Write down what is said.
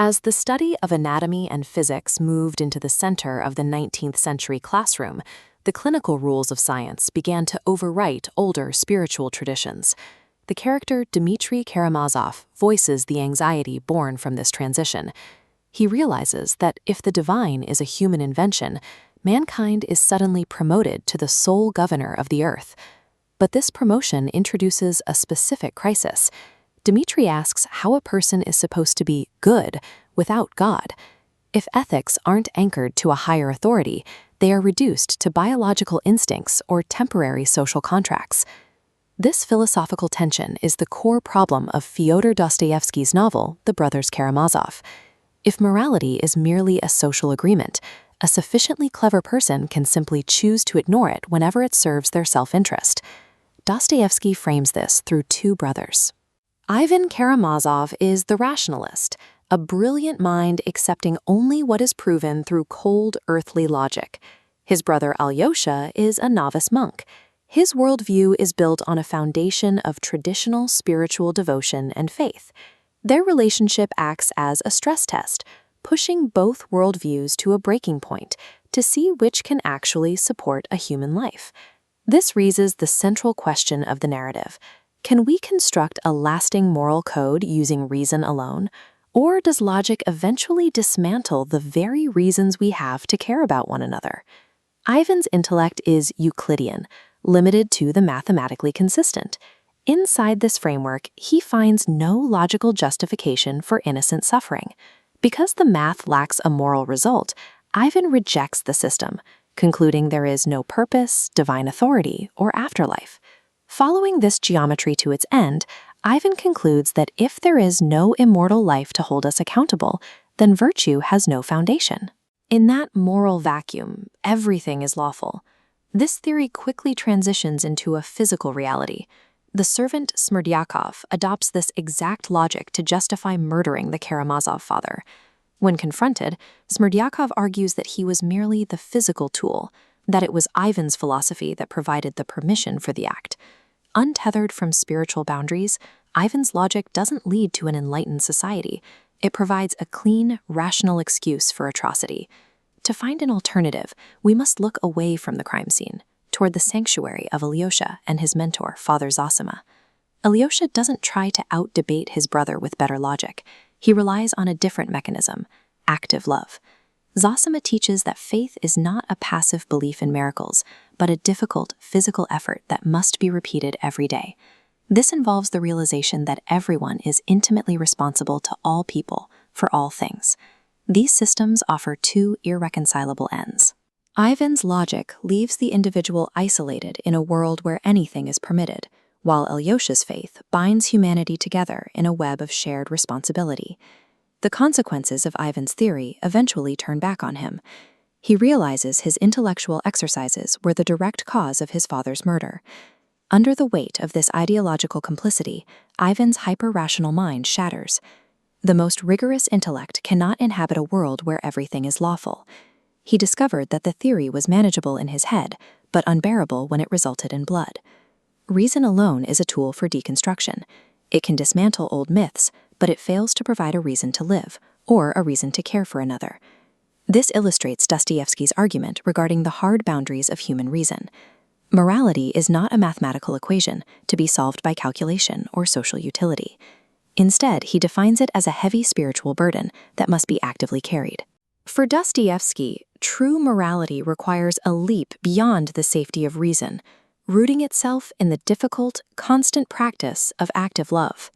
As the study of anatomy and physics moved into the center of the 19th century classroom, the clinical rules of science began to overwrite older spiritual traditions. The character Dmitri Karamazov voices the anxiety born from this transition. He realizes that if the divine is a human invention, mankind is suddenly promoted to the sole governor of the earth. But this promotion introduces a specific crisis. Dmitri asks how a person is supposed to be good without God. If ethics aren't anchored to a higher authority, they are reduced to biological instincts or temporary social contracts. This philosophical tension is the core problem of Fyodor Dostoevsky's novel, The Brothers Karamazov. If morality is merely a social agreement, a sufficiently clever person can simply choose to ignore it whenever it serves their self-interest. Dostoevsky frames this through two brothers. Ivan Karamazov is the rationalist, a brilliant mind accepting only what is proven through cold, earthly logic. His brother Alyosha is a novice monk. His worldview is built on a foundation of traditional spiritual devotion and faith. Their relationship acts as a stress test, pushing both worldviews to a breaking point to see which can actually support a human life. This raises the central question of the narrative. Can we construct a lasting moral code using reason alone? Or does logic eventually dismantle the very reasons we have to care about one another? Ivan's intellect is Euclidean, limited to the mathematically consistent. Inside this framework, he finds no logical justification for innocent suffering. Because the math lacks a moral result, Ivan rejects the system, concluding there is no purpose, divine authority, or afterlife. Following this geometry to its end, Ivan concludes that if there is no immortal life to hold us accountable, then virtue has no foundation. In that moral vacuum, everything is lawful. This theory quickly transitions into a physical reality. The servant Smerdyakov adopts this exact logic to justify murdering the Karamazov father. When confronted, Smerdyakov argues that he was merely the physical tool, that it was Ivan's philosophy that provided the permission for the act. Untethered from spiritual boundaries, Ivan's logic doesn't lead to an enlightened society. It provides a clean, rational excuse for atrocity. To find an alternative, we must look away from the crime scene, toward the sanctuary of Alyosha and his mentor, Father Zosima. Alyosha doesn't try to out-debate his brother with better logic. He relies on a different mechanism, active love. Zosima teaches that faith is not a passive belief in miracles, but a difficult physical effort that must be repeated every day. This involves the realization that everyone is intimately responsible to all people for all things. These systems offer two irreconcilable ends. Ivan's logic leaves the individual isolated in a world where anything is permitted, while Alyosha's faith binds humanity together in a web of shared responsibility. The consequences of Ivan's theory eventually turn back on him. He realizes his intellectual exercises were the direct cause of his father's murder. Under the weight of this ideological complicity, Ivan's hyper-rational mind shatters. The most rigorous intellect cannot inhabit a world where everything is lawful. He discovered that the theory was manageable in his head, but unbearable when it resulted in blood. Reason alone is a tool for deconstruction. It can dismantle old myths, but it fails to provide a reason to live, or a reason to care for another. This illustrates Dostoevsky's argument regarding the hard boundaries of human reason. Morality is not a mathematical equation to be solved by calculation or social utility. Instead, he defines it as a heavy spiritual burden that must be actively carried. For Dostoevsky, true morality requires a leap beyond the safety of reason, rooting itself in the difficult, constant practice of active love.